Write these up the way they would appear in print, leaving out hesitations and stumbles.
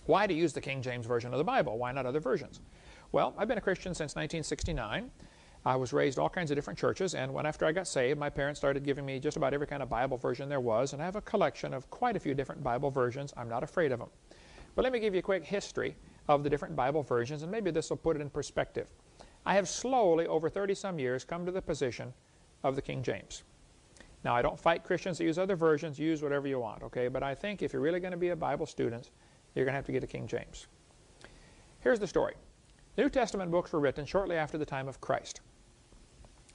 Why to use the King James Version of the Bible? Why not other versions? Well, I've been a Christian since 1969. I was raised all kinds of different churches, and after I got saved, my parents started giving me just about every kind of Bible version there was, and I have a collection of quite a few different Bible versions. I'm not afraid of them. But let me give you a quick history of the different Bible versions, and maybe this will put it in perspective. I have slowly, over 30-some years, come to the position of the King James. Now, I don't fight Christians that use other versions. Use whatever you want, okay? But I think if you're really going to be a Bible student, you're going to have to get a King James. Here's the story. The New Testament books were written shortly after the time of Christ.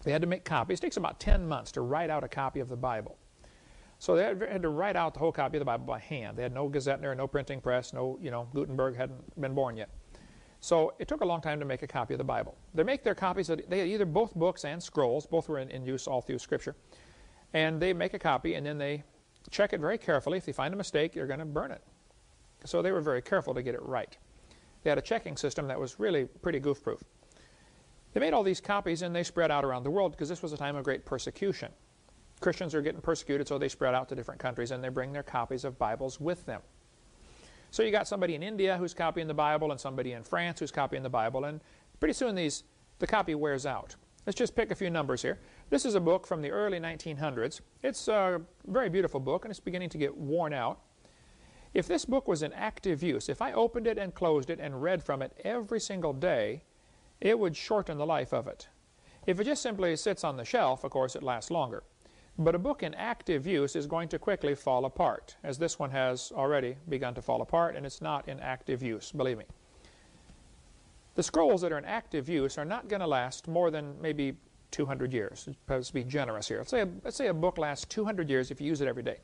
They had to make copies. It takes about 10 months to write out a copy of the Bible. So they had to write out the whole copy of the Bible by hand. They had no Gazettener, no printing press, no, Gutenberg hadn't been born yet. So it took a long time to make a copy of the Bible. They make their copies, they had either both books and scrolls, both were in use all through Scripture. And they make a copy and then they check it very carefully. If they find a mistake, they're going to burn it. So they were very careful to get it right. They had a checking system that was really pretty goof-proof. They made all these copies and they spread out around the world because this was a time of great persecution. Christians are getting persecuted, so they spread out to different countries and they bring their copies of Bibles with them. So you got somebody in India who's copying the Bible and somebody in France who's copying the Bible, and pretty soon the copy wears out. Let's just pick a few numbers here. This is a book from the early 1900s. It's a very beautiful book and it's beginning to get worn out. If this book was in active use, if I opened it and closed it and read from it every single day, it would shorten the life of it. If it just simply sits on the shelf, of course, it lasts longer. But a book in active use is going to quickly fall apart, as this one has already begun to fall apart, and it's not in active use, believe me. The scrolls that are in active use are not going to last more than maybe 200 years. Let's be generous here. Let's say a book lasts 200 years if you use it every day.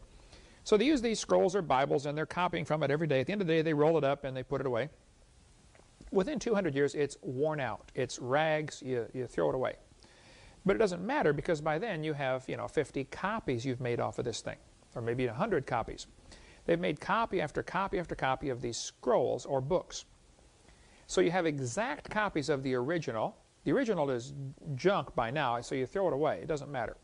So they use these scrolls or Bibles, and they're copying from it every day. At the end of the day, they roll it up and they put it away. Within 200 years, it's worn out. It's rags. You throw it away. But it doesn't matter because by then you have 50 copies you've made off of this thing, or maybe 100 copies. They've made copy after copy after copy of these scrolls or books. So you have exact copies of the original. The original is junk by now, so you throw it away. It doesn't matter.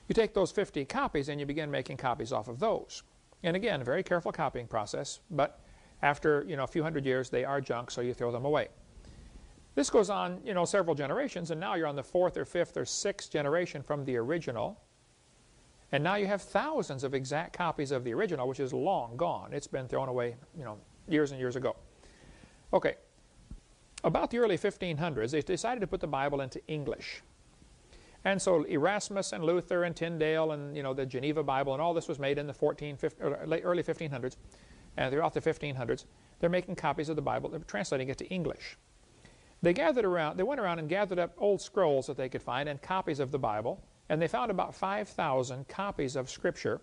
You take those 50 copies and you begin making copies off of those. And again, a very careful copying process, but after a few hundred years, they are junk, so you throw them away. This goes on, several generations, and now you're on the 4th or 5th or 6th generation from the original. And now you have thousands of exact copies of the original, which is long gone. It's been thrown away, years and years ago. Okay. About the early 1500s, they decided to put the Bible into English. And so Erasmus and Luther and Tyndale and the Geneva Bible and all this was made in the early 1500s, and throughout the 1500s, they're making copies of the Bible. They're translating it to English. They went around and gathered up old scrolls that they could find and copies of the Bible, and they found about 5,000 copies of Scripture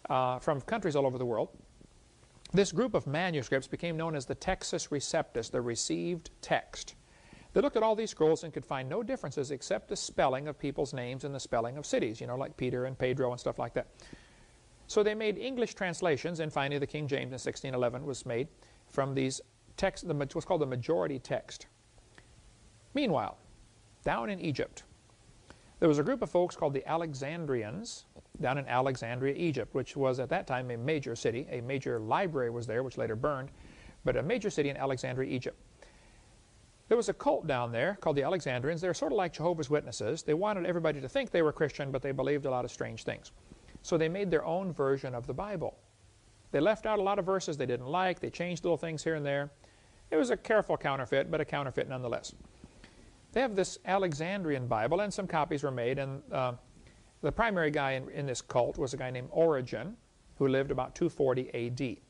from countries all over the world. This group of manuscripts became known as the Textus Receptus, the received text. They looked at all these scrolls and could find no differences except the spelling of people's names and the spelling of cities, like Peter and Pedro and stuff like that. So they made English translations, and finally the King James in 1611 was made from these texts, what's called the majority text. Meanwhile, down in Egypt, there was a group of folks called the Alexandrians down in Alexandria, Egypt, which was at that time a major city. A major library was there, which later burned, but a major city in Alexandria, Egypt. There was a cult down there called the Alexandrians. They're sort of like Jehovah's Witnesses. They wanted everybody to think they were Christian, but they believed a lot of strange things. So they made their own version of the Bible. They left out a lot of verses they didn't like. They changed little things here and there. It was a careful counterfeit, but a counterfeit nonetheless. They have this Alexandrian Bible, and some copies were made, and the primary guy in this cult was a guy named Origen, who lived about 240 A.D.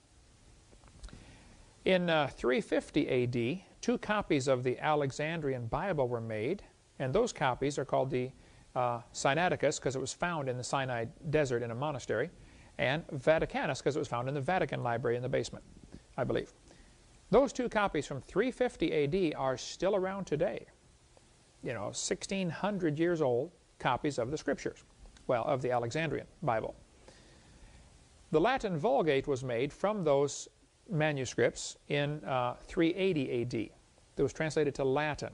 In 350 A.D., 2 copies of the Alexandrian Bible were made, and those copies are called the Sinaiticus, because it was found in the Sinai desert in a monastery, and Vaticanus, because it was found in the Vatican library in the basement, I believe. Those 2 copies from 350 A.D. are still around today. 1,600 years old copies of the Scriptures, well, of the Alexandrian Bible. The Latin Vulgate was made from those manuscripts in 380 A.D. It was translated to Latin.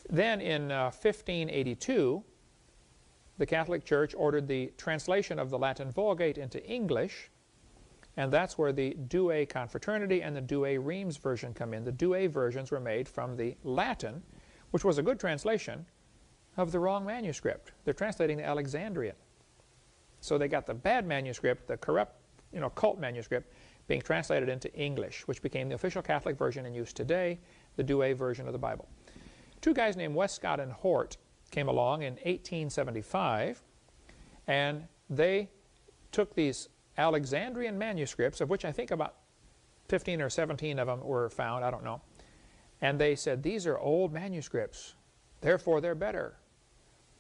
Then in 1582, the Catholic Church ordered the translation of the Latin Vulgate into English, And that's where the Douay Confraternity and the Douay-Rheims version come in. The Douay versions were made from the Latin, which was a good translation of the wrong manuscript. They're translating the Alexandrian. So they got the bad manuscript, the corrupt, cult manuscript, being translated into English, which became the official Catholic version in use today, the Douay version of the Bible. Two guys named Westcott and Hort came along in 1875, and they took these Alexandrian manuscripts, of which I think about 15 or 17 of them were found, I don't know, and they said, these are old manuscripts, therefore they're better.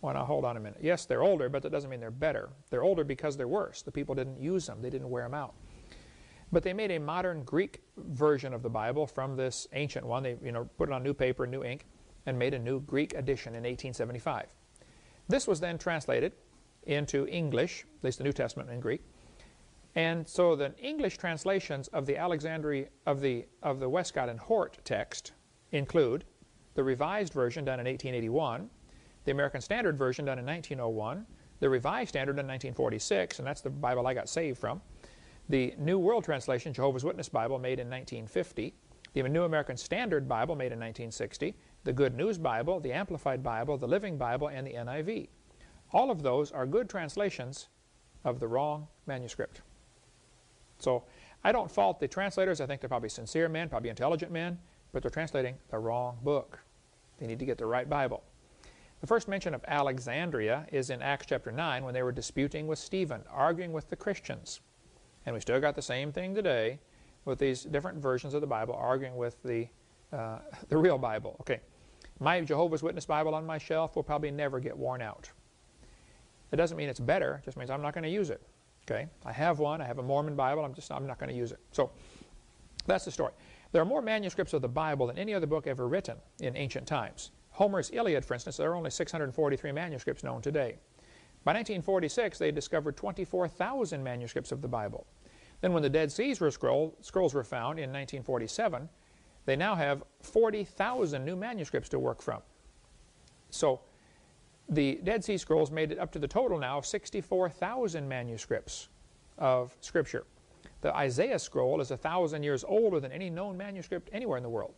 Well, now hold on a minute. Yes, they're older, but that doesn't mean they're better. They're older because they're worse. The people didn't use them. They didn't wear them out. But they made a modern Greek version of the Bible from this ancient one. They put it on new paper, new ink, and made a new Greek edition in 1875. This was then translated into English, at least the New Testament in Greek. And so the English translations of the Alexandria of the Westcott and Hort text include the Revised Version done in 1881, the American Standard Version done in 1901, the Revised Standard in 1946, and that's the Bible I got saved from, the New World Translation, Jehovah's Witness Bible, made in 1950, the New American Standard Bible, made in 1960, the Good News Bible, the Amplified Bible, the Living Bible, and the NIV. All of those are good translations of the wrong manuscript. So I don't fault the translators. I think they're probably sincere men, probably intelligent men, but they're translating the wrong book. They need to get the right Bible. The first mention of Alexandria is in Acts chapter 9 when they were disputing with Stephen, arguing with the Christians. And we still got the same thing today with these different versions of the Bible, arguing with the real Bible. Okay, my Jehovah's Witness Bible on my shelf will probably never get worn out. It doesn't mean it's better, it just means I'm not going to use it. Okay, I have one, I have a Mormon Bible, I'm not going to use it. So that's the story. There are more manuscripts of the Bible than any other book ever written in ancient times. Homer's Iliad, for instance, there are only 643 manuscripts known today. By 1946, they discovered 24,000 manuscripts of the Bible. Then when the Dead Sea Scrolls were found in 1947, they now have 40,000 new manuscripts to work from. So the Dead Sea Scrolls made it up to the total now of 64,000 manuscripts of Scripture. The Isaiah scroll is 1,000 years older than any known manuscript anywhere in the world.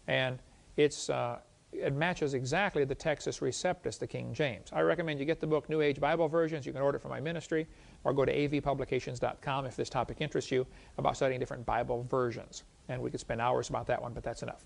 And it matches exactly the Textus Receptus, the King James. I recommend you get the book New Age Bible Versions. You can order it from my ministry, or go to avpublications.com if this topic interests you, about studying different Bible versions. And we could spend hours about that one, but that's enough.